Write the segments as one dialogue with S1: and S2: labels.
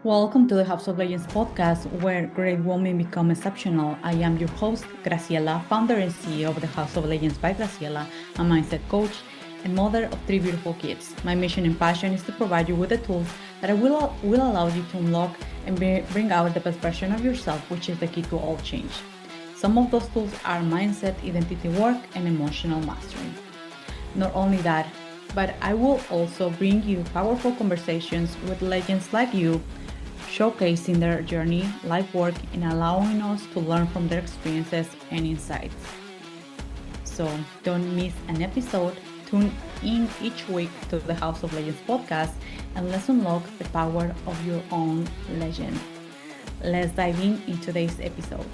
S1: Welcome to the House of Legends podcast, where great women become exceptional. I am your host, Graciela, founder and CEO of the House of Legends by Graciela, a mindset coach and mother of three beautiful kids. My mission and passion is to provide you with the tools that will allow you to unlock and bring out the best version of yourself, which is the key to all change. Some of those tools are mindset, identity work, and emotional mastery. Not only that, but I will also bring you powerful conversations with legends like you, showcasing their journey, life work, and allowing us to learn from their experiences and insights. So don't miss an episode. Tune in each week to the House of Legends podcast and let's unlock the power of your own legend. Let's dive in today's episode.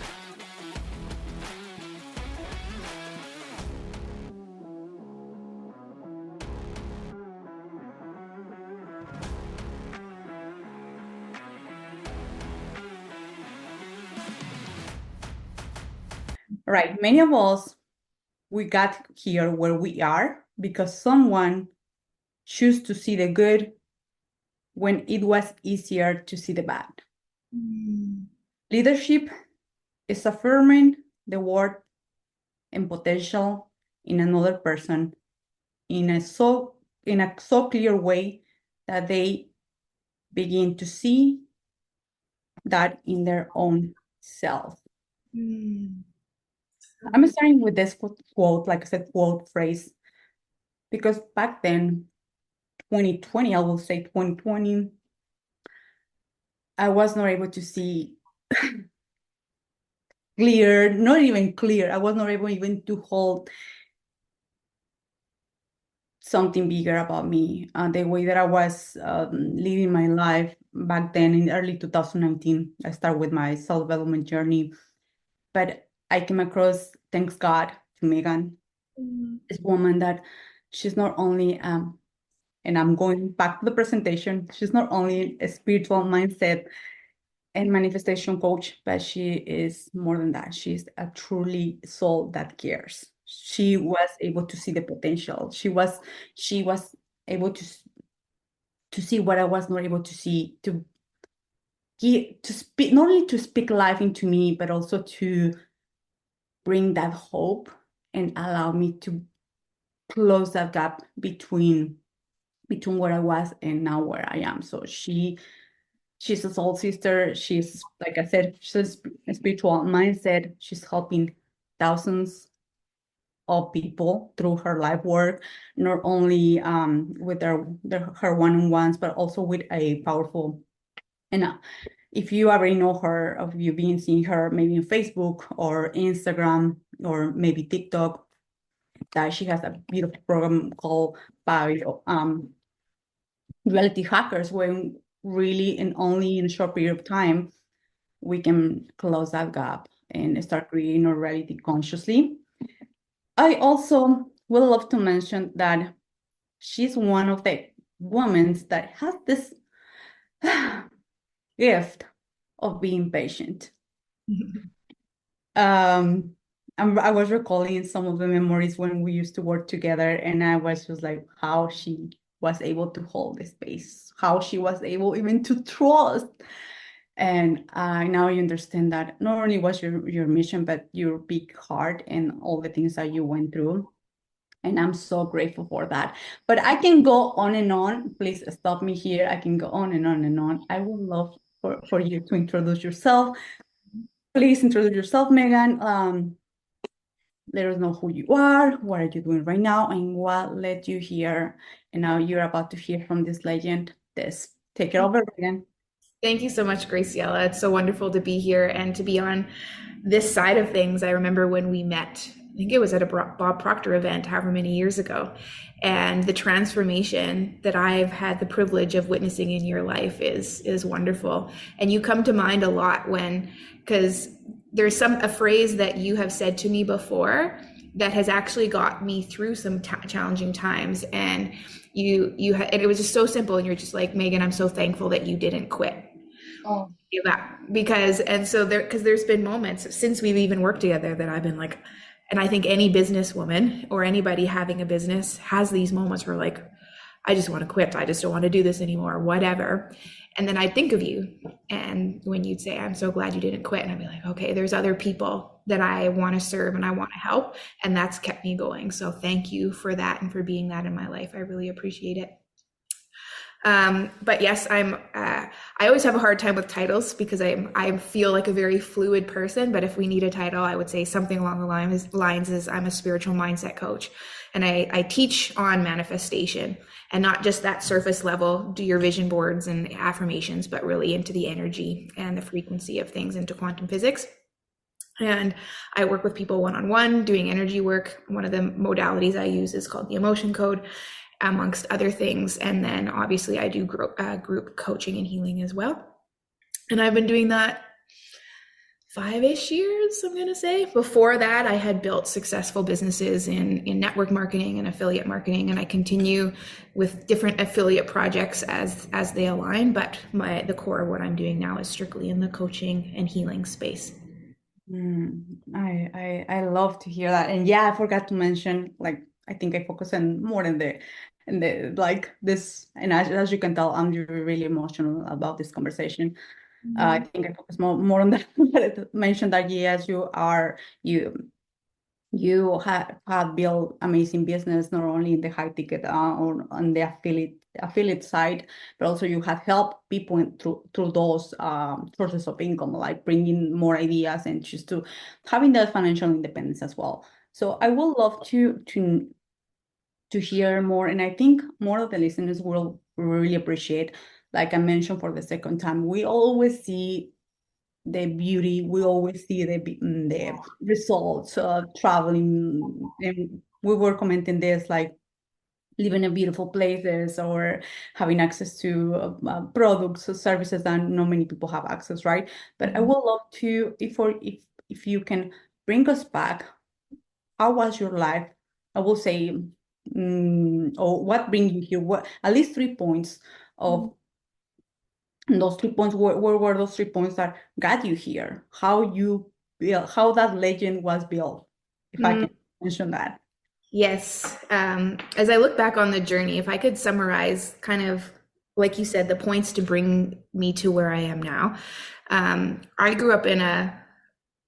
S1: Right, many of us, we got here where we are because someone chose to see the good when it was easier to see the bad. Leadership is affirming the worth and potential in another person in a so clear way that they begin to see that in their own self. I'm starting with this quote, like I said, quote phrase, because back then, 2020, I will say 2020, I was not able to see clear, not even clear. I was not able even to hold something bigger about me. The way that I was living my life back then in early 2019, I started with my self-development journey. But I came across, thanks God, to Megan, this woman that she's not only, and I'm going back to the presentation, she's not only a spiritual mindset and manifestation coach, but she is more than that. She's a truly soul that cares. She was able to see the potential. She was able to see what I was not able to see, to speak, not only to speak life into me, but also to bring that hope and allow me to close that gap between where I was and now where I am. So she's a soul sister. She's, like I said, she's a spiritual mindset. She's helping thousands of people through her life work, not only with her one-on-ones, but also with a powerful, and if you already know her, if you've been seeing her maybe on Facebook or Instagram or maybe TikTok, that she has a beautiful program called by Reality Hackers, when really and only in a short period of time, we can close that gap and start creating our reality consciously. I also would love to mention that she's one of the women that has this gift of being patient. I was recalling some of the memories when we used to work together, and I was just like, how she was able to hold the space, how she was able even to trust. And now you understand that not only was your mission, but your big heart and all the things that you went through. And I'm so grateful for that. But I can go on and on. Please stop me here. I can go on and on and on. I would love for you to introduce yourself. Please introduce yourself, Megan. Let us know who you are, what are you doing right now, and what led you here. And now you're about to hear from this legend. Take it over, Megan.
S2: Thank you so much, Graciela. It's so wonderful to be here and to be on this side of things. I remember when we met, I think it was at a Bob Proctor event, however many years ago. And the transformation that I've had the privilege of witnessing in your life is wonderful. And you come to mind a lot because there's a phrase that you have said to me before that has actually got me through some challenging times. And and it was just so simple. And you're just like, Megan, I'm so thankful that you didn't quit.
S1: Oh,
S2: Because there's been moments since we've even worked together that I've been like, and I think any businesswoman or anybody having a business has these moments where like, I just want to quit. I just don't want to do this anymore, whatever. And then I'd think of you. And when you'd say, I'm so glad you didn't quit. And I'd be like, okay, there's other people that I want to serve and I want to help. And that's kept me going. So thank you for that and for being that in my life. I really appreciate it. But yes, I always have a hard time with titles because I feel like a very fluid person. But if we need a title, I would say something along the lines is I'm a spiritual mindset coach, and I teach on manifestation, and not just that surface level, do your vision boards and affirmations, but really into the energy and the frequency of things, into quantum physics. And I work with people one-on-one doing energy work. One of the modalities I use is called the emotion code, amongst other things. And then obviously I do group coaching and healing as well. And I've been doing that 5-ish years, I'm going to say. Before that, I had built successful businesses in network marketing and affiliate marketing. And I continue with different affiliate projects as they align. But the core of what I'm doing now is strictly in the coaching and healing space.
S1: I love to hear that. And yeah, I forgot to mention, like, I think I focus on more in the like this, and as you can tell, I'm really emotional about this conversation. I think I focus more on that. But mentioned that yes, you have built amazing business, not only in the high ticket or on the affiliate side, but also you have helped people through those sources of income, like bringing more ideas and just to having that financial independence as well. So I would love to hear more, and I think more of the listeners will really appreciate. Like I mentioned for the second time, we always see the beauty, we always see the results of traveling, and we were commenting this, like living in beautiful places or having access to products or services that not many people have access, right? But I would love to, if you can bring us back, how was your life? I will say, or what brings you here? What, at least 3 points of those 3 points. Where were those 3 points that got you here? How you built, how that legend was built, if I can mention that.
S2: Yes. As I look back on the journey, if I could summarize kind of, like you said, the points to bring me to where I am now. I grew up in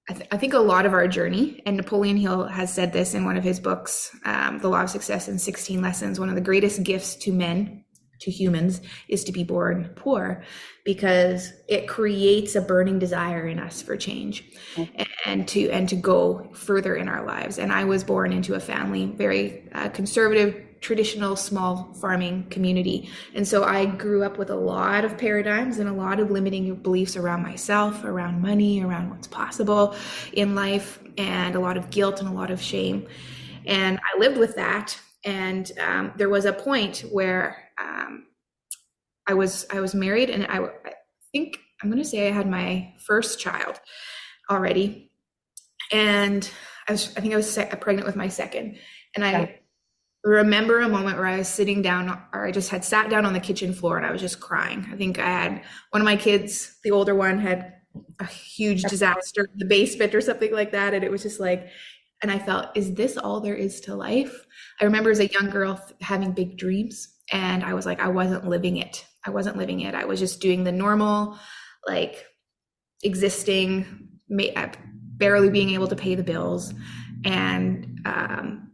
S2: I think a lot of our journey, and Napoleon Hill has said this in one of his books, The Law of Success in 16 Lessons, one of the greatest gifts to men, to humans, is to be born poor, because it creates a burning desire in us for change and to go further in our lives. And I was born into a family, very conservative, traditional, small farming community. And so I grew up with a lot of paradigms and a lot of limiting beliefs around myself, around money, around what's possible in life, and a lot of guilt and a lot of shame. And I lived with that. And there was a point where I was married, and I think I'm going to say I had my first child already, and I think I was pregnant with my second. And I remember a moment where I was sitting down, or I just had sat down on the kitchen floor, and I was just crying. I think I had one of my kids, the older one, had a huge disaster in the basement or something like that, and it was just like, and I felt, is this all there is to life? I remember as a young girl having big dreams, and I was like, I wasn't living it. I was just doing the normal, like, existing, barely being able to pay the bills, and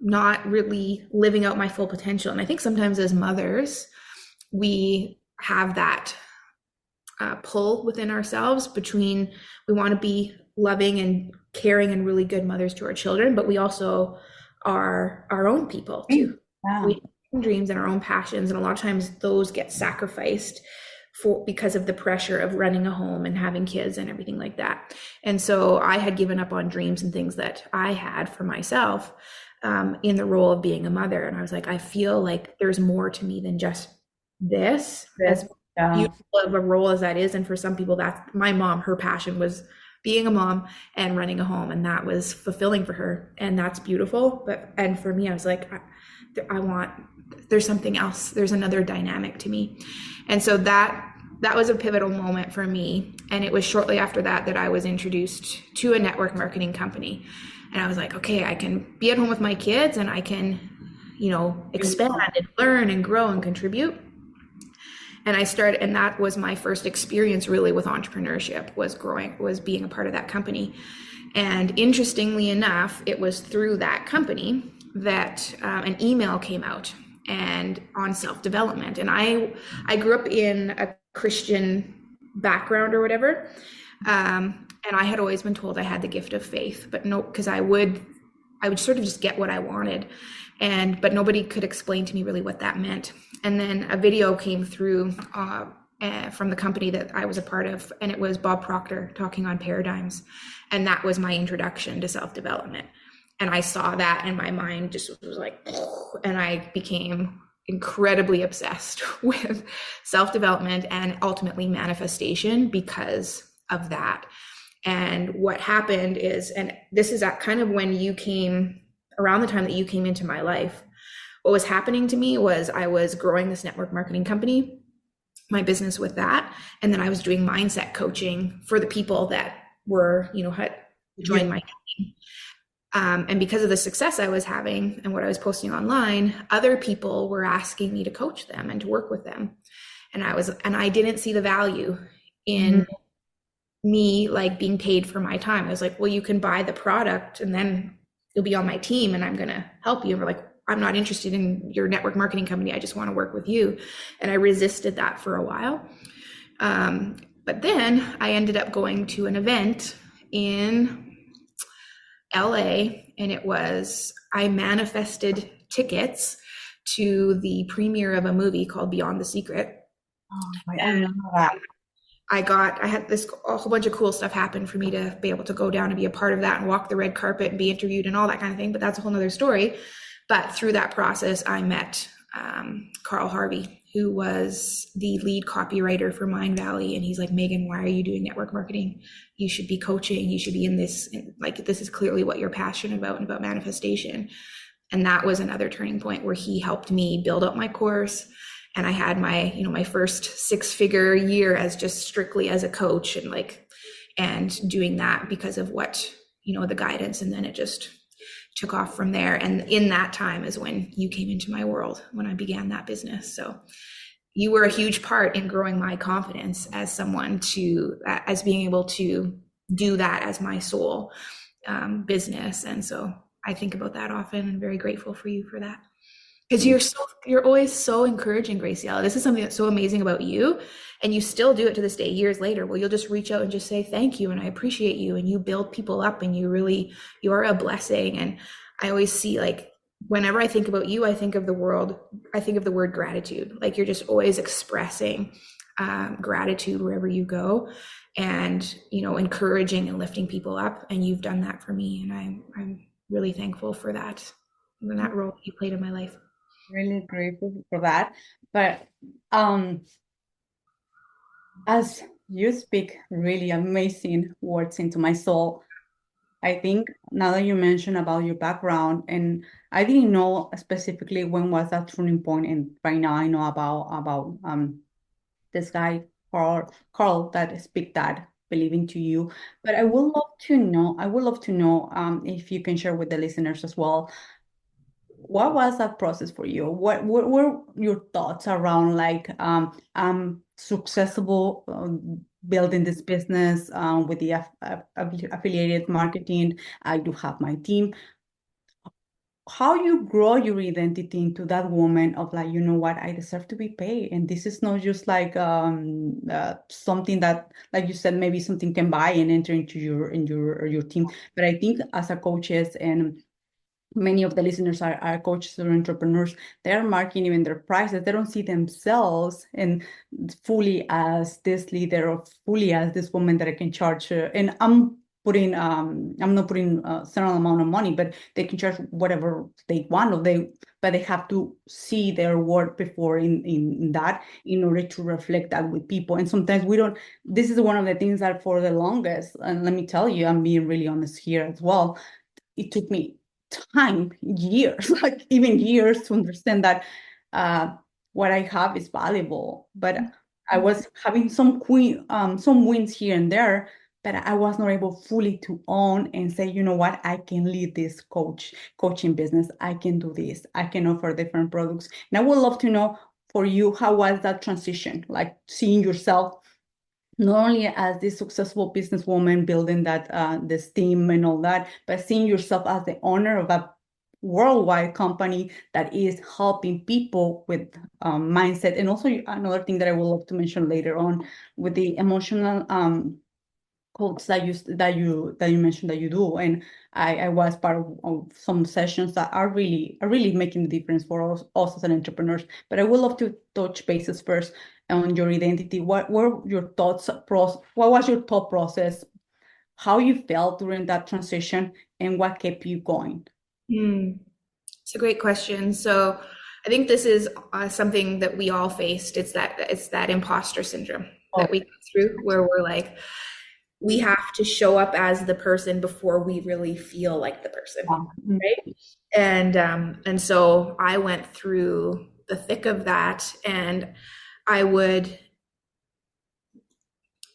S2: not really living out my full potential. And I think sometimes as mothers, we have that pull within ourselves between, we want to be loving and caring and really good mothers to our children, but we also are our own people too.
S1: Wow.
S2: We have dreams and our own passions, and a lot of times those get sacrificed because of the pressure of running a home and having kids and everything like that. And so I had given up on dreams and things that I had for myself in the role of being a mother. And I was like, I feel like there's more to me than just this, as beautiful of a role as that is. And for some people, that's my mom, her passion was being a mom and running a home, and that was fulfilling for her, and that's beautiful. And for me, I was like, there's something else, there's another dynamic to me. And so that was a pivotal moment for me. And it was shortly after that I was introduced to a network marketing company, and I was like, okay, I can be at home with my kids, and I can expand and learn and grow and contribute. And and that was my first experience really with entrepreneurship, was being a part of that company. And interestingly enough, it was through that company that an email came out and on self-development. And I grew up in a Christian background or whatever. And I had always been told I had the gift of faith, but no, because I would sort of just get what I wanted. But nobody could explain to me really what that meant. And then a video came through from the company that I was a part of, and it was Bob Proctor talking on paradigms. And that was my introduction to self-development. And I saw that and my mind just was like, and I became incredibly obsessed with self-development and ultimately manifestation because of that. And what happened is, and this is kind of when you came, around the time that you came into my life, what was happening to me was I was growing this network marketing company, my business with that. And then I was doing mindset coaching for the people that were, had joined my team. And because of the success I was having and what I was posting online, other people were asking me to coach them and to work with them. And I didn't see the value in me like being paid for my time. I was like, well, you can buy the product and then you'll be on my team and I'm going to help you. And we're like, I'm not interested in your network marketing company. I just want to work with you. And I resisted that for a while. But then I ended up going to an event in LA, and I manifested tickets to the premiere of a movie called Beyond the Secret.
S1: Oh, I remember that.
S2: I had a whole bunch of cool stuff happen for me to be able to go down and be a part of that and walk the red carpet and be interviewed and all that kind of thing. But that's a whole nother story. But through that process, I met Carl Harvey, who was the lead copywriter for Mind Valley. And he's like, Megan, why are you doing network marketing? You should be coaching. You should be in this. Like, this is clearly what you're passionate about and about manifestation. And that was another turning point where he helped me build up my course. And I had my first 6-figure year as just strictly as a coach and doing that because of what, the guidance. And then it just took off from there. And in that time is when you came into my world, when I began that business. So you were a huge part in growing my confidence as someone as being able to do that as my sole business. And so I think about that often and very grateful for you for that. Because you're always so encouraging, Graciela. This is something that's so amazing about you. And you still do it to this day, years later, where you'll just reach out and just say, thank you. And I appreciate you. And you build people up and you are a blessing. And I always see, like, whenever I think about you, I think of the word gratitude. Like, you're just always expressing gratitude wherever you go and, encouraging and lifting people up. And you've done that for me. And I'm really thankful for that and that role you played in my life.
S1: Really grateful for that. But as you speak really amazing words into my soul, I think now that you mentioned about your background, and I didn't know specifically when was that turning point, and right now I know about this guy Carl that speak that believing to you. But I would love to know if you can share with the listeners as well. What was that process for you? What were your thoughts around successful building this business with the affiliated marketing? I do have my team. How you grow your identity into that woman of like, you know what, I deserve to be paid, and this is not just like something that, like you said, maybe something can buy and enter into your team. But I think as a coaches, and many of the listeners are coaches or entrepreneurs, they're marking even their prices. They don't see themselves and fully as this leader or fully as this woman that I can charge. And I'm not putting a certain amount of money, but they can charge whatever they want, but they have to see their work before in that, in order to reflect that with people. And sometimes we don't. This is one of the things that for the longest, and let me tell you, I'm being really honest here as well, it took me time, years, like even years, to understand that what I have is valuable. But I was having some wins here and there, but I was not able fully to own and say, you know what, I can lead this coaching business. I can do this. I can offer different products. And I would love to know for you, how was that transition? Like seeing yourself not only as this successful businesswoman building that this team and all that, but seeing yourself as the owner of a worldwide company that is helping people with mindset. And also another thing that I would love to mention later on with the emotional quotes that you mentioned that you do. And I was part of some sessions that are really making the difference for us as an entrepreneurs. But I would love to touch bases first on your identity. What were your thoughts what was your thought process, how you felt during that transition, and what kept you going?
S2: Hmm. It's a great question. So I think this is something that we all faced. It's that imposter syndrome that
S1: Oh,
S2: we go through, where we're like, we have to show up as the person before we really feel like the person,
S1: yeah.
S2: right? And so I went through the thick of that, and I would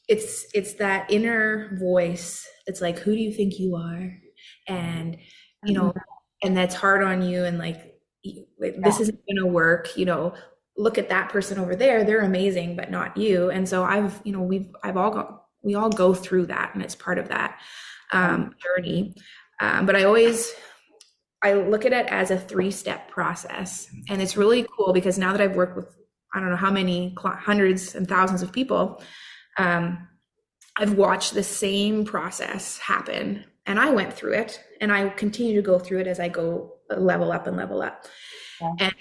S2: it's that inner voice. It's like, who do you think you are? And you know, and that's hard on you, and like,
S1: Yeah.
S2: this isn't going to work. Look at that person over there, they're amazing, but not you. And so we all go through that, and it's part of that journey. But I look at it as a 3-step process, and it's really cool because now that I've worked with, I don't know how many hundreds and thousands of people, um, I've watched the same process happen, and I went through it, and I continue to go through it as I go level up and level up.
S1: Yeah.
S2: And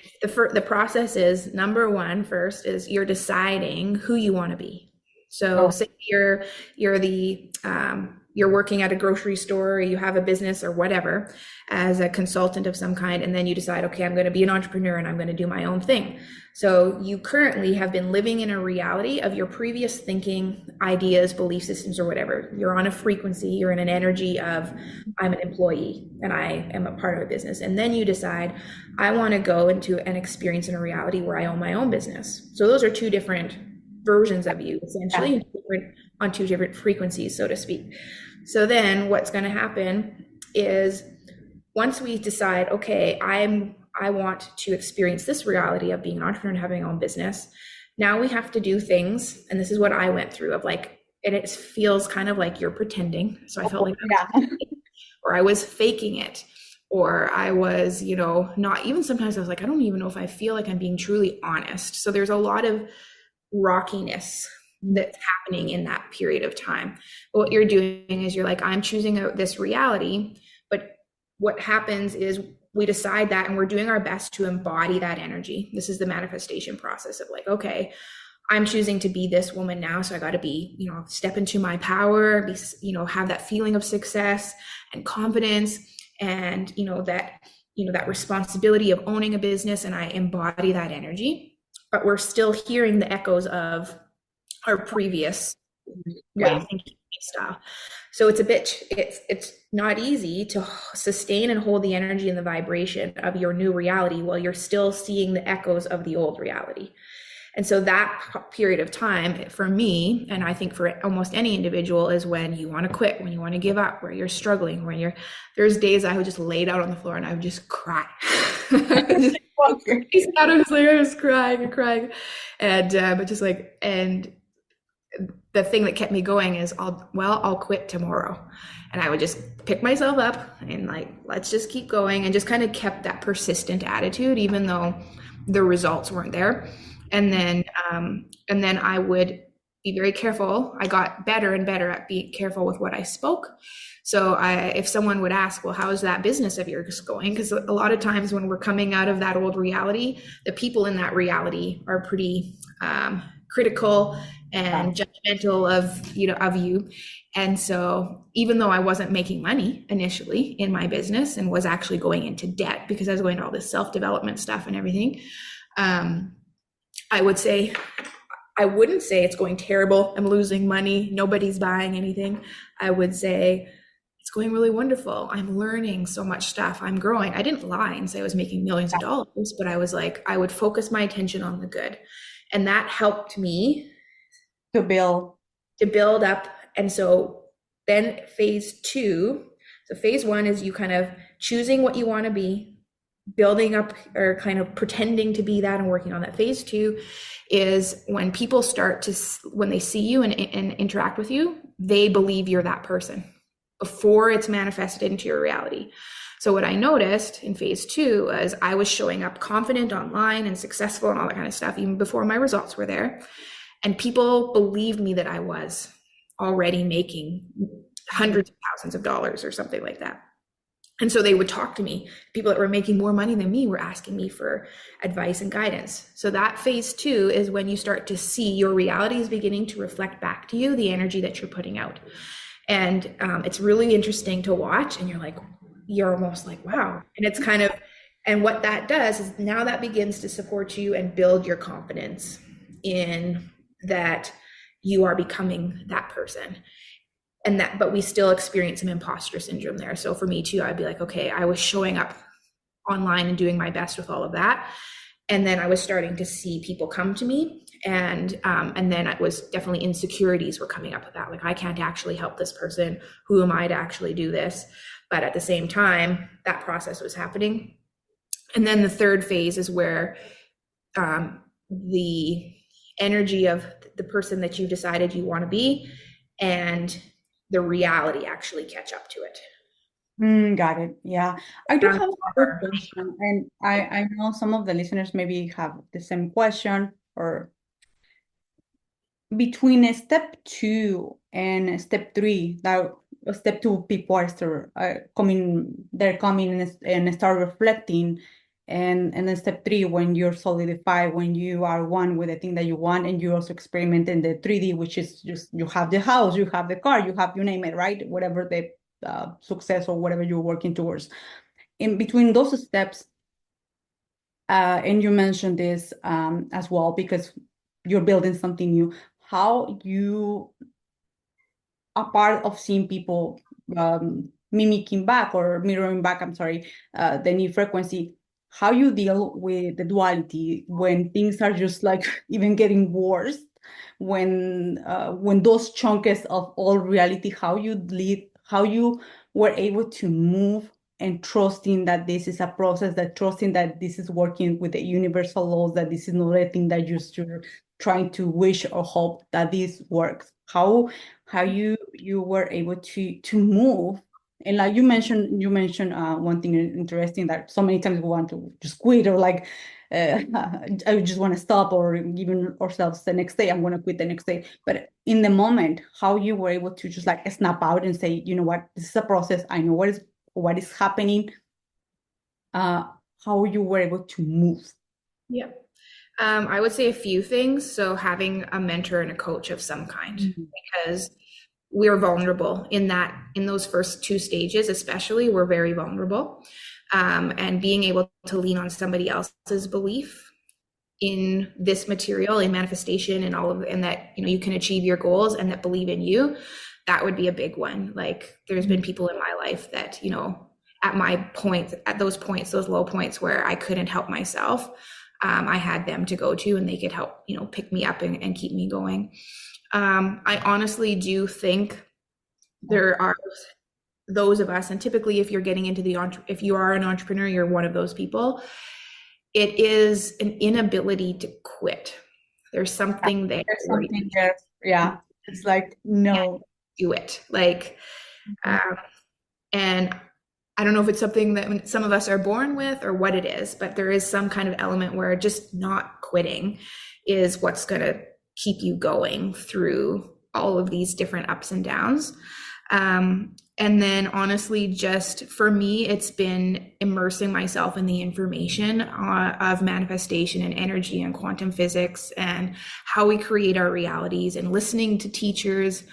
S2: the process is, number one, first is you're deciding who you want to be. So
S1: Oh,
S2: say you're working at a grocery store, or you have a business or whatever as a consultant of some kind, and then you decide, okay, I'm going to be an entrepreneur and I'm going to do my own thing. So you currently have been living in a reality of your previous thinking, ideas, belief systems, or whatever. You're on a frequency, you're in an energy of, I'm an employee and I am a part of a business. And then you decide, I want to go into an experience in a reality where I own my own business. So those are two different versions of you,
S1: yeah.
S2: essentially, on two different frequencies, so to speak. So then what's going to happen is, once we decide, okay, I want to experience this reality of being an entrepreneur and having my own business, now we have to do things. And this is what I went through, of like, and it feels kind of like you're pretending. So I felt
S1: Oh,
S2: like
S1: yeah.
S2: or I was faking it, or I was, not even, sometimes I was like, I don't even know if I feel like I'm being truly honest. So there's a lot of rockiness that's happening in that period of time. But what you're doing is, you're like, I'm choosing this reality. But what happens is, we decide that, and we're doing our best to embody that energy. This is the manifestation process of like, okay, I'm choosing to be this woman now. So I got to be, step into my power, be, have that feeling of success and confidence, and, that responsibility of owning a business. And I embody that energy, but we're still hearing the echoes of our previous way
S1: Yeah.
S2: of thinking style. So it's not easy to sustain and hold the energy and the vibration of your new reality while you're still seeing the echoes of the old reality. And so that period of time for me, and I think for almost any individual, is when you want to quit, when you want to give up, where you're struggling, there's days I would just lay down on the floor and I would just cry. I was crying and crying. And, but just like, and the thing that kept me going is, I'll quit tomorrow. And I would just pick myself up and like, let's just keep going, and just kind of kept that persistent attitude, even though the results weren't there. And then I would be very careful. I got better and better at being careful with what I spoke. So if someone would ask, well, how's that business of yours going? Because a lot of times when we're coming out of that old reality, the people in that reality are pretty critical and judgmental of you. And so even though I wasn't making money initially in my business, and was actually going into debt because I was going to all this self-development stuff and everything, I wouldn't say it's going terrible, I'm losing money, nobody's buying anything. I would say it's going really wonderful. I'm learning so much stuff. I'm growing. I didn't lie and say I was making millions of dollars, but I was like, I would focus my attention on the good. And that helped me
S1: To build.
S2: to build up. And so Then phase two. So phase one is you kind of choosing what you want to be, building up or kind of pretending to be that and working on that. Phase two is when people start to, when they see you and interact with you, they believe you're that person before it's manifested into your reality. So what I noticed in phase two is I was showing up confident online and successful and all that kind of stuff, even before my results were there. And people believed me that I was already making hundreds of thousands of dollars or something like that. And so they would talk to me. People that were making more money than me were asking me for advice and guidance. So that phase two is when you start to see your reality is beginning to reflect back to you the energy that you're putting out. And it's really interesting to watch. And you're almost like, wow. And it's kind of, and what that does is now that begins to support you and build your confidence in that you are becoming that person. And that, but we still experience some imposter syndrome there. So for me too, I'd be like, okay, I was showing up online and doing my best with all of that. And then I was starting to see people come to me, and then it was definitely insecurities were coming up with that. Like, I can't actually help this person. Who am I to actually do this? But at the same time, that process was happening. And then the third phase is where the energy of the person that you decided you want to be and the reality actually catch up to it.
S1: Got it. Yeah. I do have a question, and I know some of the listeners maybe have the same question, or between step two and step three, that step two, people are still they're coming and start reflecting. And then step three, when you're solidified, when you are one with the thing that you want, and you also experiment in the 3D, which is just, you have the house, you have the car, you have, you name it, right? Whatever the success or whatever you're working towards. In between those steps, and you mentioned this as well, because you're building something new, how you are part of seeing people mimicking back or mirroring back, I'm sorry, the new frequency, how you deal with the duality when things are just like even getting worse, when those chunks of all reality, how you lead, how you were able to move and trusting that this is a process, that trusting that this is working with the universal laws, that this is not a thing that you're trying to wish or hope that this works. How you were able to move. And like you mentioned one thing interesting, that so many times we want to just quit, or like I just want to stop, or giving ourselves the next day, I'm going to quit the next day. But in the moment, how you were able to just like snap out and say, you know what, this is a process. I know what is happening. How you were able to move.
S2: Yeah. I would say a few things. So having a mentor and a coach of some kind, because we're vulnerable in those first two stages, especially, we're very vulnerable. And being able to lean on somebody else's belief in this material, in manifestation, and and that, you can achieve your goals, and that believe in you, that would be a big one. Like, there's been people in my life that, at those points, those low points where I couldn't help myself, I had them to go to, and they could help, pick me up and keep me going. I honestly do think there are those of us, and typically if you're getting into if you are an entrepreneur, you're one of those people, it is an inability to quit. There's something there.
S1: There's something there. Yeah. It's like, no.
S2: Do it. Like, and I don't know if it's something that some of us are born with or what it is, but there is some kind of element where just not quitting is what's going to keep you going through all of these different ups and downs. And then honestly, just for me, it's been immersing myself in the information of manifestation and energy and quantum physics and how we create our realities, and listening to teachers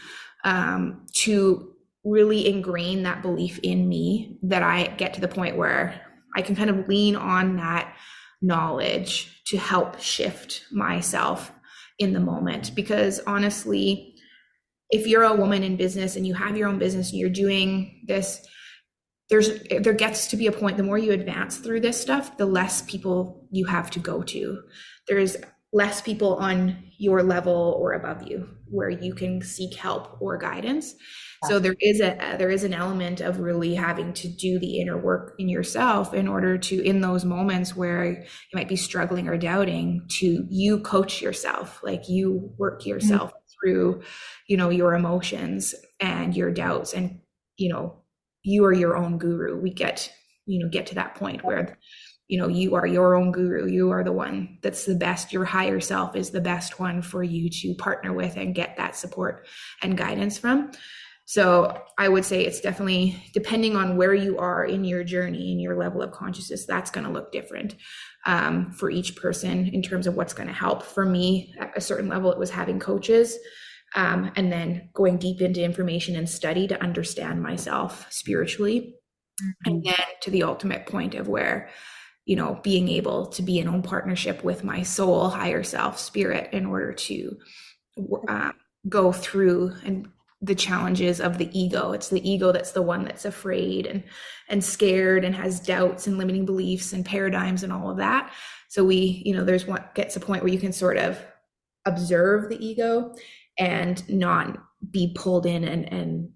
S2: to really ingrain that belief in me, that I get to the point where I can kind of lean on that knowledge to help shift myself in the moment. Because honestly, if you're a woman in business and you have your own business and you're doing this, there gets to be a point, the more you advance through this stuff, the less people you have to go to. There's less people on your level or above you where you can seek help or guidance. So there is an element of really having to do the inner work in yourself in order to, in those moments where you might be struggling or doubting, to you coach yourself, like you work
S1: Mm.
S2: yourself through, your emotions and your doubts, and you know you are your own guru. We get to that point where you are your own guru. You are the one that's the best. Your higher self is the best one for you to partner with and get that support and guidance from. So I would say it's definitely, depending on where you are in your journey, in your level of consciousness, that's going to look different for each person in terms of what's going to help. For me, at a certain level, it was having coaches, and then going deep into information and study to understand myself spiritually. And
S1: Mhm.
S2: then to the ultimate point of where, being able to be in own partnership with my soul, higher self, spirit, in order to uh, go through and the challenges of the ego. It's the ego that's the one that's afraid and scared and has doubts and limiting beliefs and paradigms and all of that. So there's one gets a point where you can sort of observe the ego and not be pulled in and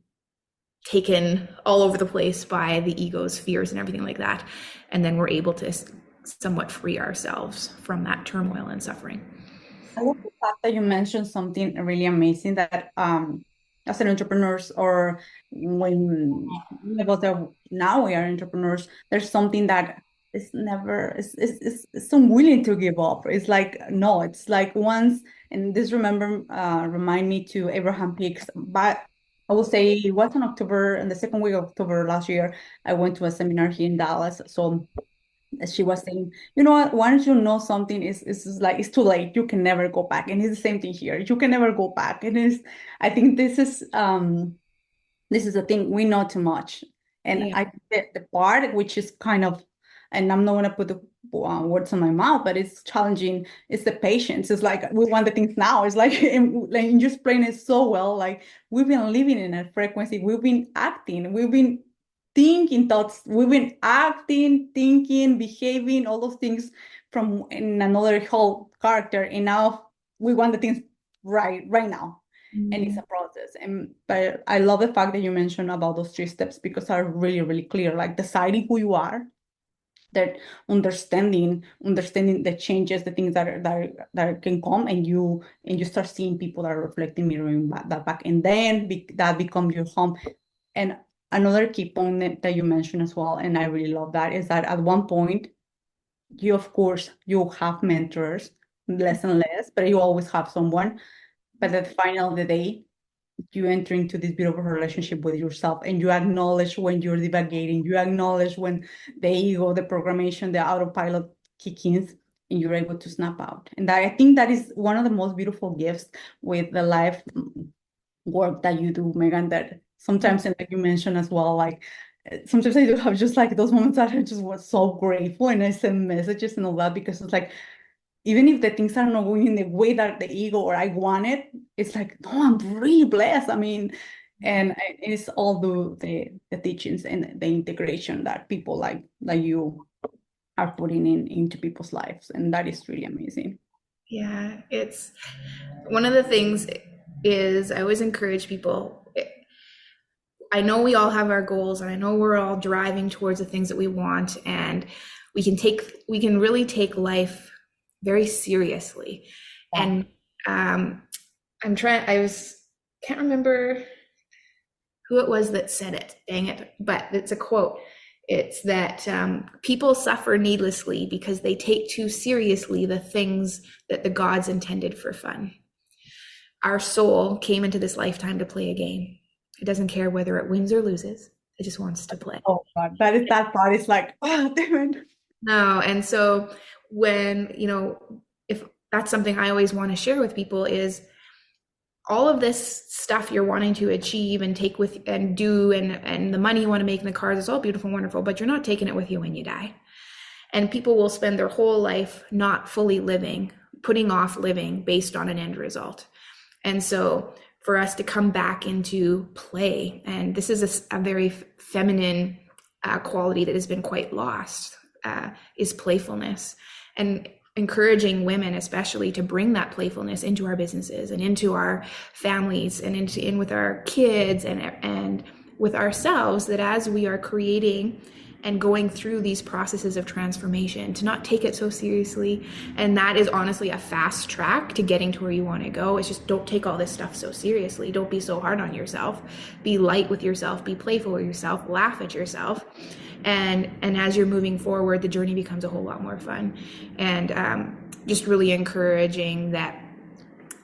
S2: taken all over the place by the ego's fears and everything like that. And then we're able to somewhat free ourselves from that turmoil and suffering.
S1: I love the fact that you mentioned something really amazing that as an entrepreneurs or when many of us are now we are entrepreneurs, there's something that is never is unwilling to give up. It's like no, it's like once and this remind me to Abraham Hicks, but I will say it was in October in the second week of October last year. I went to a seminar here in Dallas. So she was saying, you know what, once you know something is like it's too late. You can never go back. And it's the same thing here. You can never go back. And it's I think this is the thing we know too much. And
S2: Yeah.
S1: I think the part which is kind of and I'm not gonna put the words in my mouth, but it's challenging. It's the patience. It's like we want the things now. It's like, like you just explain it so well. Like we've been living in a frequency. We've been acting. We've been thinking thoughts. We've been acting, thinking, behaving, all those things from in another whole character. And now we want the things right now. And it's
S2: Mm-hmm.
S1: a process. And but I love the fact that you mentioned about those three steps because are really, really clear. Like deciding who you are, that understanding the changes, the things that can come, and you start seeing people that are reflecting, mirroring that back, and then that becomes your home. And another key point that you mentioned as well, and I really love that, is that at one point, you of course you have mentors, less and less, but you always have someone. But at the final of the day, you enter into this beautiful relationship with yourself and you acknowledge when you're divagating, you acknowledge when the ego, the programmation, the autopilot kick in, and you're able to snap out. And I think that is one of the most beautiful gifts with the life work that you do, Megan, that sometimes, and like you mentioned as well, like sometimes I do have just like those moments that I just was so grateful and I send messages and all that because it's like even if the things are not going in the way that the ego or I want it, it's like, no, I'm really blessed. I mean, and it's all the teachings and the integration that people like you are putting into people's lives, and that is really amazing.
S2: Yeah, it's one of the things is I always encourage people. I know we all have our goals and I know we're all driving towards the things that we want, and we can really take life very seriously.
S1: Yeah.
S2: And I'm trying I was can't remember who it was that said it, dang it, but it's a quote. It's that people suffer needlessly because they take too seriously the things that the gods intended for fun. Our soul came into this lifetime to play a game. It doesn't care whether it wins or loses. It just wants to play.
S1: Oh God, that part is like, oh, damn it.
S2: No, and so when, if that's something I always want to share with people is all of this stuff you're wanting to achieve and take with and do and the money you want to make in the cars is all beautiful and wonderful, but you're not taking it with you when you die. And people will spend their whole life not fully living, putting off living based on an end result. And so for us to come back into play, and this is a very feminine quality that has been quite lost, is playfulness. And encouraging women especially to bring that playfulness into our businesses and into our families and in with our kids and with ourselves, that as we are creating and going through these processes of transformation, to not take it so seriously. And that is honestly a fast track to getting to where you want to go. It's just, don't take all this stuff so seriously. Don't be so hard on yourself. Be light with yourself, be playful with yourself, laugh at yourself. And as you're moving forward, the journey becomes a whole lot more fun. And just really encouraging that.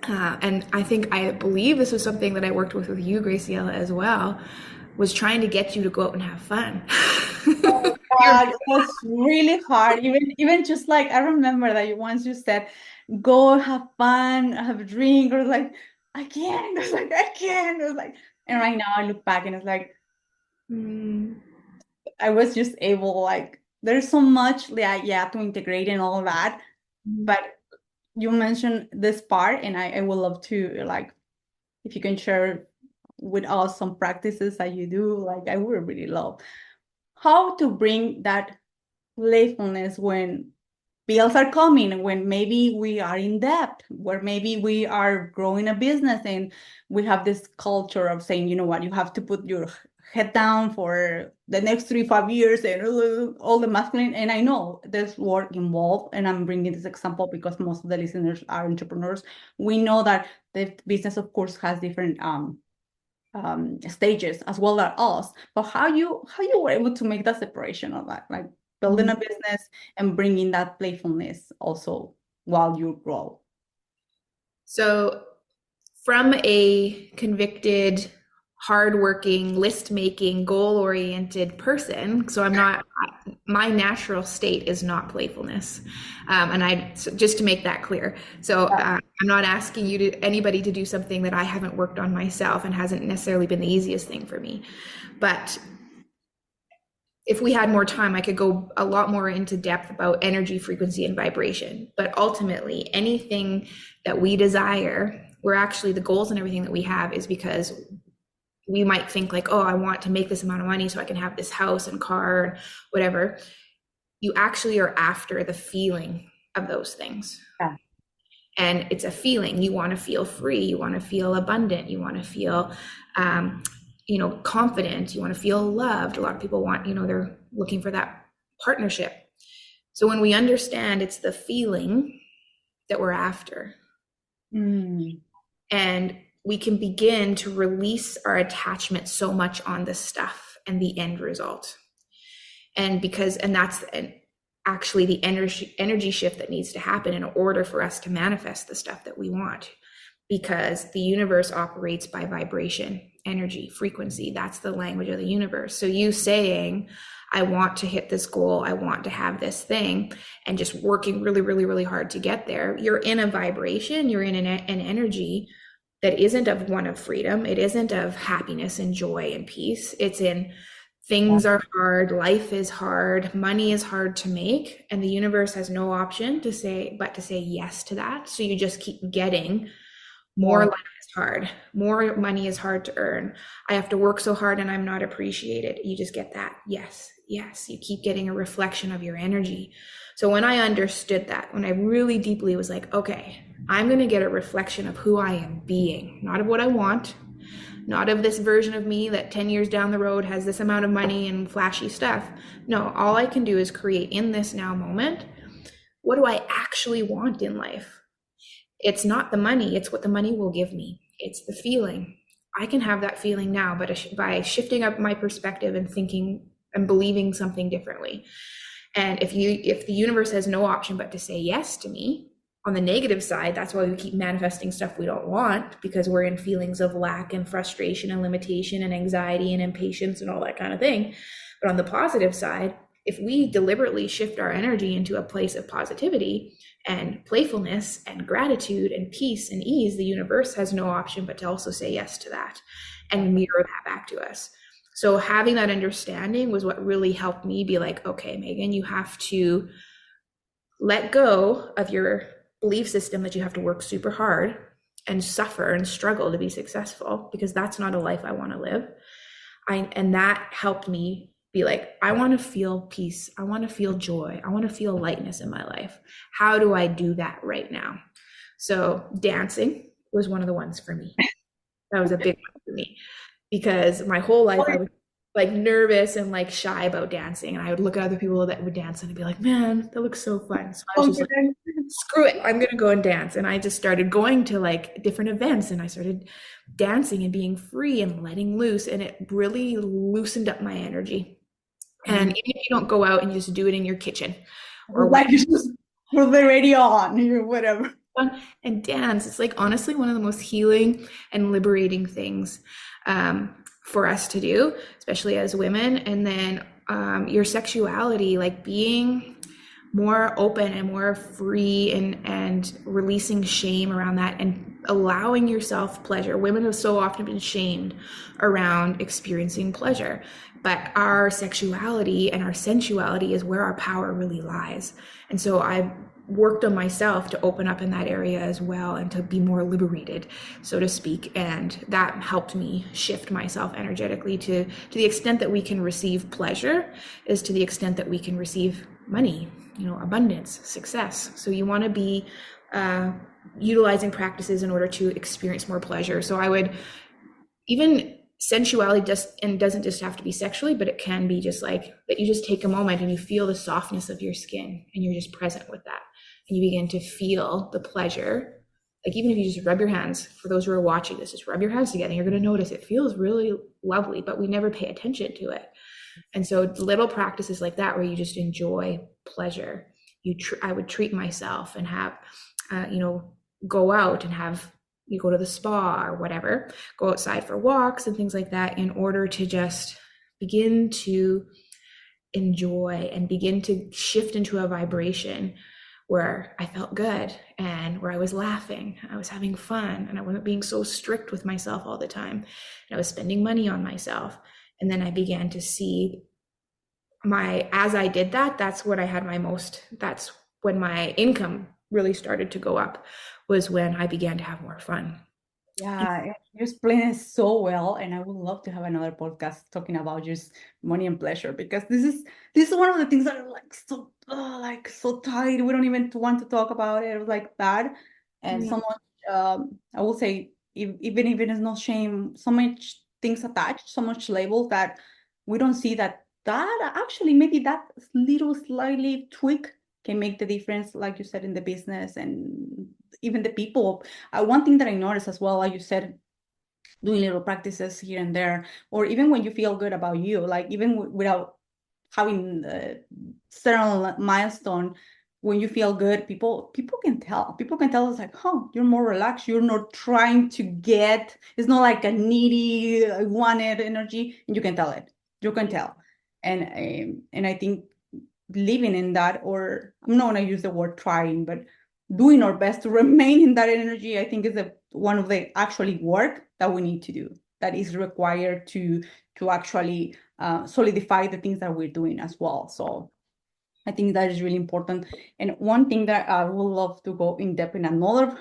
S2: And I believe this was something that I worked with you, Graciela, as well, was trying to get you to go out and have fun.
S1: God, it was really hard. Even just like I remember that you said, go have fun, have a drink, or like, I can't. I was like, I can't. I was like, and right now I look back and it's like
S2: Mm.
S1: I was just able, like, there's so much, yeah, to integrate and all that. But you mentioned this part, and I would love to, like, if you can share with us some practices that you do, like, I would really love how to bring that playfulness when bills are coming, when maybe we are in debt, where maybe we are growing a business and we have this culture of saying, you know what, you have to put your head down for the next 3, 5 years and all the masculine. And I know there's work involved, and I'm bringing this example because most of the listeners are entrepreneurs. We know that the business, of course, has different stages as well as us, but how you were able to make that separation of that, like building a business and bringing that playfulness also while you grow.
S2: So, from a convicted, hardworking, list making, goal oriented person, so my natural state is not playfulness. So just to make that clear. So, I'm not asking anybody to do something that I haven't worked on myself and hasn't necessarily been the easiest thing for me. But if we had more time, I could go a lot more into depth about energy, frequency, and vibration. But ultimately, anything that we desire, we're actually, the goals and everything that we have is because we might think like, oh, I want to make this amount of money so I can have this house and car, whatever. You actually are after the feeling of those things.
S1: Yeah.
S2: And it's a feeling. You want to feel free. You want to feel abundant. You want to feel confident. You want to feel loved. A lot of people want, they're looking for that partnership. So when we understand it's the feeling that we're after, and we can begin to release our attachment so much on the stuff and the end result. And that's actually the energy shift that needs to happen in order for us to manifest the stuff that we want. Because the universe operates by vibration, energy, frequency. That's the language of the universe. So you saying, I want to hit this goal, I want to have this thing, and just working really, really, really hard to get there, you're in a vibration, you're in an energy that isn't of one of freedom. It isn't of happiness and joy and peace. It's in things are hard, life is hard, money is hard to make, and the universe has no option but to say yes to that. So you just keep getting more. Life is hard, more money is hard to earn. I have to work so hard and I'm not appreciated. You just get that. Yes. You keep getting a reflection of your energy. So when I understood that, when I really deeply was like, okay, I'm going to get a reflection of who I am being, not of what I want, not of this version of me that 10 years down the road has this amount of money and flashy stuff. No, all I can do is create in this now moment. What do I actually want in life? It's not the money, it's what the money will give me. It's the feeling. I can have that feeling now, but by shifting up my perspective and thinking and believing something differently. And if the universe has no option but to say yes to me, on the negative side, that's why we keep manifesting stuff we don't want, because we're in feelings of lack and frustration and limitation and anxiety and impatience and all that kind of thing. But on the positive side, if we deliberately shift our energy into a place of positivity and playfulness and gratitude and peace and ease, the universe has no option but to also say yes to that and mirror that back to us. So having that understanding was what really helped me be like, okay, Megan, you have to let go of your belief system that you have to work super hard and suffer and struggle to be successful, because that's not a life I want to live. And that helped me be like, I want to feel peace. I want to feel joy. I want to feel lightness in my life. How do I do that right now? So dancing was one of the ones for me. That was a big one for me because my whole life I was like nervous and like shy about dancing. And I would look at other people that would dance and I'd be like, man, that looks so fun. So I was just like,
S1: Confident.
S2: screw it, I'm gonna go and dance. And I just started going to like different events and I started dancing and being free and letting loose. And it really loosened up my energy. And
S1: Mm.
S2: even if you don't go out and you just do it in your kitchen or
S1: Like you just put the radio on, you whatever.
S2: and dance, it's like honestly one of the most healing and liberating things for us to do, especially as women. And then your sexuality, like being more open and more free and releasing shame around that and allowing yourself pleasure. Women have so often been shamed around experiencing pleasure, but our sexuality and our sensuality is where our power really lies. And so I've worked on myself to open up in that area as well and to be more liberated, so to speak. And that helped me shift myself energetically to the extent that we can receive pleasure is to the extent that we can receive money, abundance, success. So you want to be utilizing practices in order to experience more pleasure. So I would even sensuality doesn't just have to be sexually, but it can be just like that you just take a moment and you feel the softness of your skin and you're just present with that. And you begin to feel the pleasure. Like even if you just rub your hands, for those who are watching this, just rub your hands together, you're going to notice it feels really lovely, but we never pay attention to it. And so little practices like that, where you just enjoy pleasure, I would treat myself and have, go out and have, you go to the spa or whatever, go outside for walks and things like that in order to just begin to enjoy and begin to shift into a vibration where I felt good and where I was laughing, I was having fun, and I wasn't being so strict with myself all the time. And I was spending money on myself. And then I began to see as I did that, that's when my income really started to go up, was when I began to have more fun.
S1: Yeah, you explain it so well, and I would love to have another podcast talking about just money and pleasure because this is one of the things that are like so tight. We don't even want to talk about it like that, and
S2: Yeah.
S1: so much. I will say, even if it is not shame, so much things attached, so much labels that we don't see that actually maybe that little slightly tweak can make the difference, like you said, in the business and even the people. One thing that I noticed as well, like you said, doing little practices here and there, or even when you feel good about you, like even without having a certain milestone, when you feel good, people can tell. People can tell us like, oh, you're more relaxed. You're not trying to get. It's not like a needy, wanted energy, and you can tell it. You can tell, and I think living in that, or I'm not going to use the word trying, but doing our best to remain in that energy, I think is one of the actually work that we need to do, that is required to actually solidify the things that we're doing as well. So I think that is really important. And one thing that I would love to go in depth in another,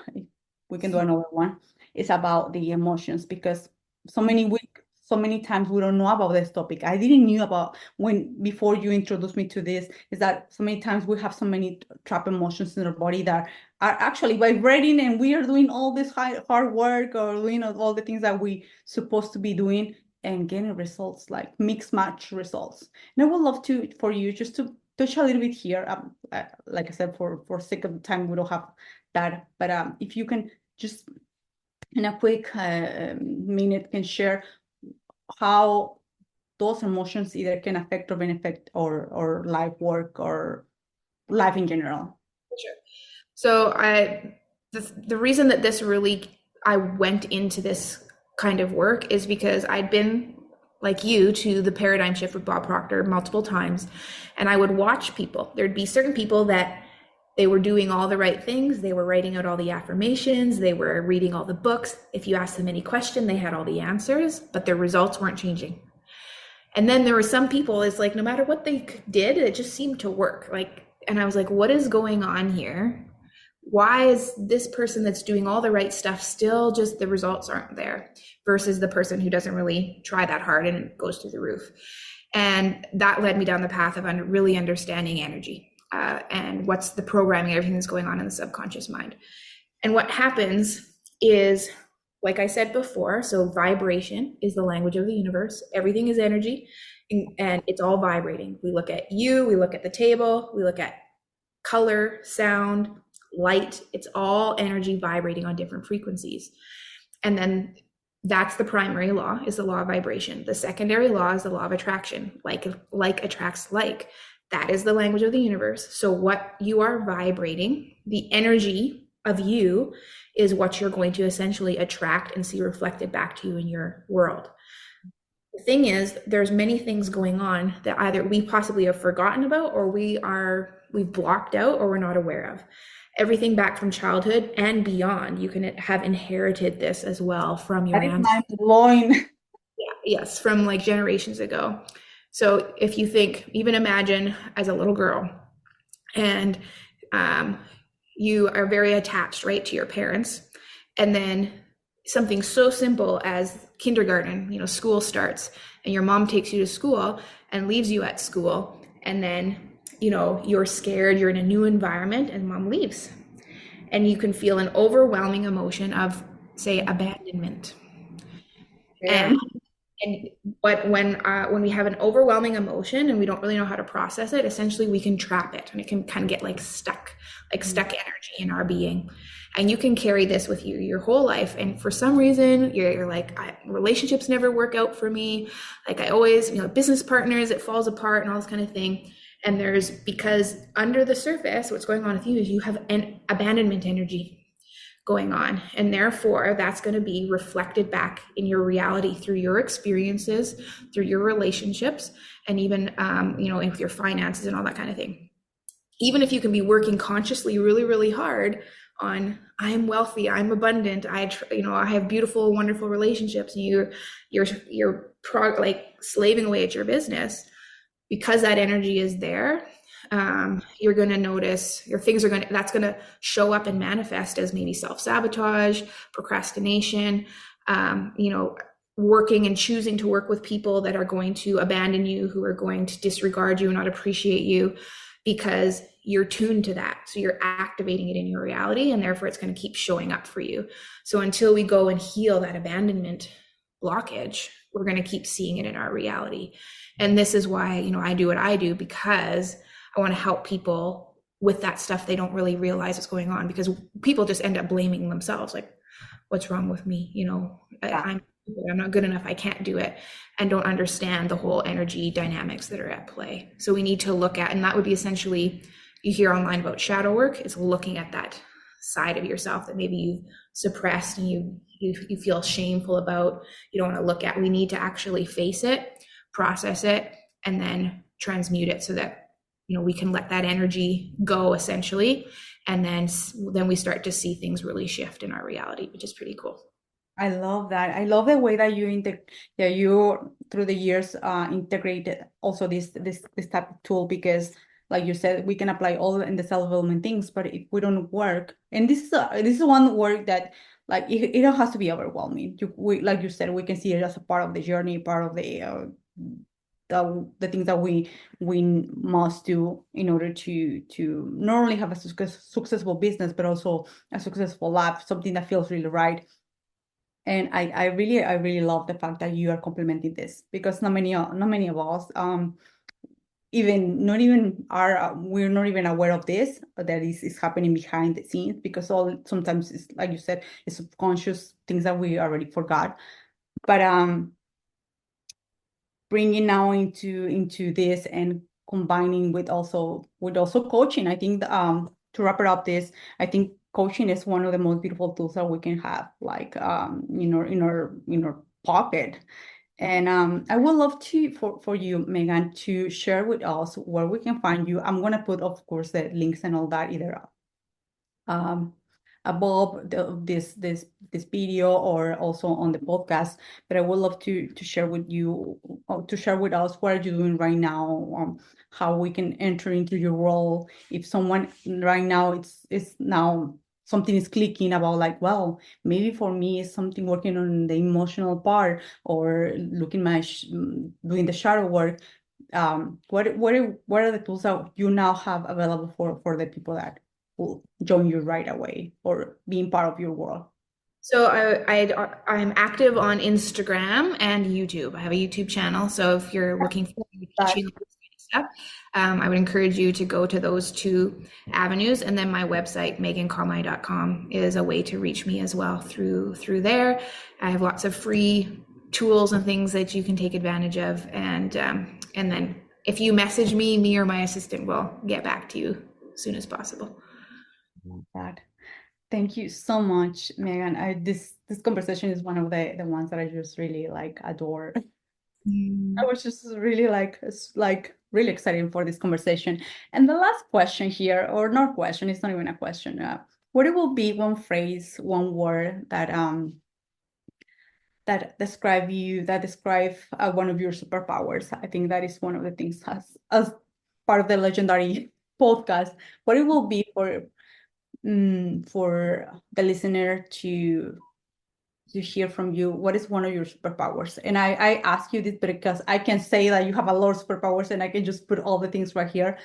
S1: we can do another one, is about the emotions, because so many times we don't know about this topic. I didn't knew about when before you introduced me to this, is that so many times we have so many trapped emotions in our body that are actually vibrating, and we are doing all this hard work or doing all the things that we supposed to be doing and getting results like mixed match results. And I would love to for you just to touch a little bit here. Like I said, for sake of time, we don't have that. But if you can just in a quick minute can share how those emotions either can affect or benefit or life work or life in general.
S2: Sure. So the reason that I went into this kind of work is because I'd been like you to the paradigm shift with Bob Proctor multiple times, and I would watch people. There'd be certain people that they were doing all the right things. They were writing out all the affirmations. They were reading all the books. If you asked them any question, they had all the answers, but their results weren't changing. And then there were some people, it's like, no matter what they did, it just seemed to work. And I was like, what is going on here? Why is this person that's doing all the right stuff still just the results aren't there versus the person who doesn't really try that hard and it goes through the roof? And that led me down the path of really understanding energy, and what's the programming, everything that's going on in the subconscious mind. And what happens is, like I said before, so vibration is the language of the universe. Everything is energy, and it's all vibrating. We look at you, we look at the table, we look at color, sound, light. It's all energy vibrating on different frequencies. And then that's the primary law, is the law of vibration. The secondary law is the law of attraction. Like attracts like. That is the language of the universe. So what you are vibrating, the energy of you, is what you're going to essentially attract and see reflected back to you in your world. The thing is, there's many things going on that either we possibly have forgotten about, or we've blocked out, or we're not aware of. Everything back from childhood and beyond, you can have inherited this as well from your
S1: That is
S2: ancestors.
S1: mind blowing.
S2: Yeah, yes, from like generations ago. So if you think, even imagine as a little girl, and um, you are very attached, right, to your parents, and then something so simple as kindergarten, school starts, and your mom takes you to school and leaves you at school, and then you're scared, you're in a new environment, and mom leaves, and you can feel an overwhelming emotion of, say, abandonment.
S1: Yeah.
S2: And when we have an overwhelming emotion and we don't really know how to process it, essentially we can trap it, and it can kind of get like stuck energy in our being. And you can carry this with you your whole life. And for some reason, you're like, relationships never work out for me. Like I always, business partners, it falls apart and all this kind of thing. And because under the surface, what's going on with you is you have an abandonment energy going on, and therefore that's going to be reflected back in your reality through your experiences, through your relationships, and even with your finances and all that kind of thing. Even if you can be working consciously really, really hard on, I'm wealthy, I'm abundant, I have beautiful, wonderful relationships, and you're like slaving away at your business, because that energy is there. You're going to notice that's going to show up and manifest as maybe self-sabotage, procrastination, working and choosing to work with people that are going to abandon you, who are going to disregard you and not appreciate you, because you're tuned to that. So you're activating it in your reality, and therefore it's going to keep showing up for you. So until we go and heal that abandonment blockage, we're going to keep seeing it in our reality. And this is why, I do what I do, because I want to help people with that stuff. They don't really realize what's going on, because people just end up blaming themselves. Like, what's wrong with me? I'm not good enough. I can't do it. And don't understand the whole energy dynamics that are at play. So we need to look at, and that would be essentially, you hear online about shadow work, is looking at that side of yourself that maybe you've suppressed and you feel shameful about, you don't want to look at. We need to actually face it, process it, and then transmute it, so that we can let that energy go, essentially, and then we start to see things really shift in our reality, which is pretty cool.
S1: I love that. I love the way that you through the years integrated also this type of tool, because like you said, we can apply all in the self-development things, but if we don't work, and this is one work that, like, it don't has to be overwhelming. Like you said, we can see it as a part of the journey, part of the things that we must do in order to not only have a successful business, but also a successful life, something that feels really right. And I really love the fact that you are complementing this, because not many of us even not even are we're not even aware of this, that is happening behind the scenes, because sometimes it's like you said, it's subconscious things that we already forgot. But bringing now into this and combining with also coaching, I think to wrap it up this, I think coaching is one of the most beautiful tools that we can have, like in our pocket. And I would love for you, Megan, to share with us where we can find you. I'm gonna put, of course, the links and all that either um, above this video or also on the podcast. But I would love to share with you, to share with us, what are you doing right now, how we can enter into your role. If someone right now it's now something is clicking about, like, well, maybe for me it's something working on the emotional part, or looking doing the shadow work. what are the tools that you now have available for the people that will join you right away or being part of your world?
S2: So I'm active on Instagram and YouTube. I have a YouTube channel. So if you're looking for me teaching this kind of stuff, I would encourage you to go to those two avenues. And then my website, megankamei.com, is a way to reach me as well through there. I have lots of free tools and things that you can take advantage of. And then if you message me, me or my assistant will get back to you as soon as possible.
S1: That. Thank you so much, Megan. This conversation is one of the ones that I just really like adore. I was just really like really excited for this conversation. And the last question here, or not question, it's not even a question. What it will be one phrase, one word that describe you, that describe one of your superpowers. I think that is one of the things as part of the legendary podcast. What it will be for the listener to hear from you, what is one of your superpowers? And I ask you this because I can say that you have a lot of superpowers and I can just put all the things right here.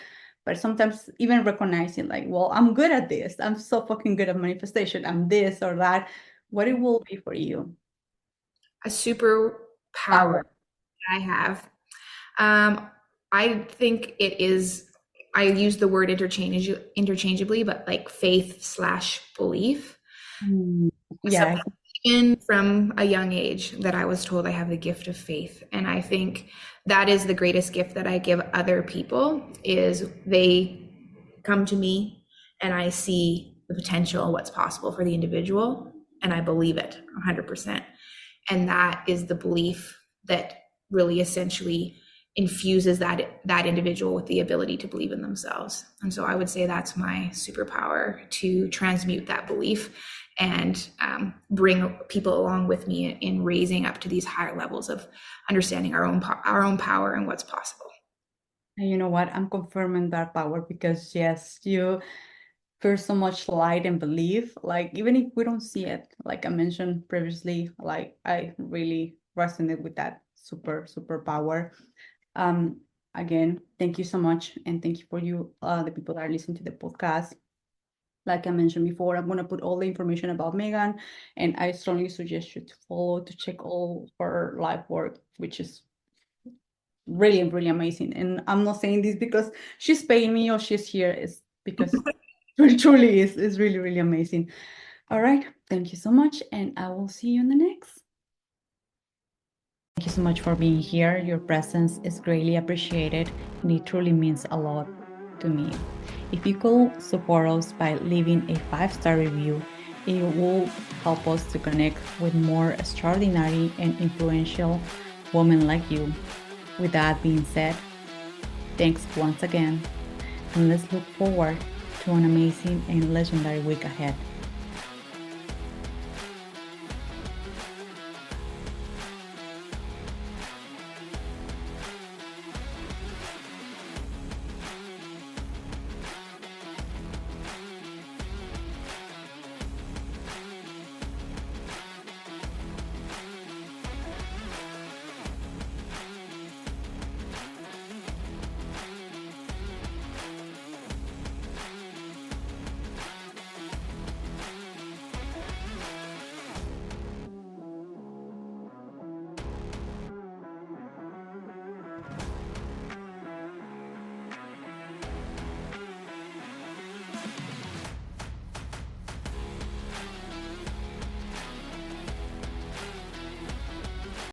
S1: But sometimes even recognizing like, well, I'm good at this. I'm so fucking good at manifestation. I'm this or that. What it will be for you?
S2: A superpower
S1: Power.
S2: I have. I think it is, I use the word interchangeably, but like faith slash belief.
S1: Yeah.
S2: Even from a young age that I was told I have the gift of faith. And I think that is the greatest gift that I give other people is they come to me and I see the potential, what's possible for the individual, and I believe it 100%. And that is the belief that really essentially infuses that individual with the ability to believe in themselves. And so I would say that's my superpower, to transmute that belief and bring people along with me in raising up to these higher levels of understanding our own power and what's possible.
S1: And you know what? I'm confirming that power because yes, you feel so much light and belief. Like even if we don't see it, like I mentioned previously, like I really resonate with that super power. Um, Again, thank you so much, and thank you for the people that are listening to the podcast. Like I mentioned before, I'm gonna put all the information about Megan, and I strongly suggest you to check all her life work, which is really, really amazing. And I'm not saying this because she's paying me or she's here, it's because it truly is really, really amazing. All right, thank you so much, and I will see you in the next. Thank you so much for being here. Your presence is greatly appreciated, and it truly means a lot to me. If you could support us by leaving a 5-star review, it will help us to connect with more extraordinary and influential women like you. With that being said, thanks once again, and let's look forward to an amazing and legendary week ahead.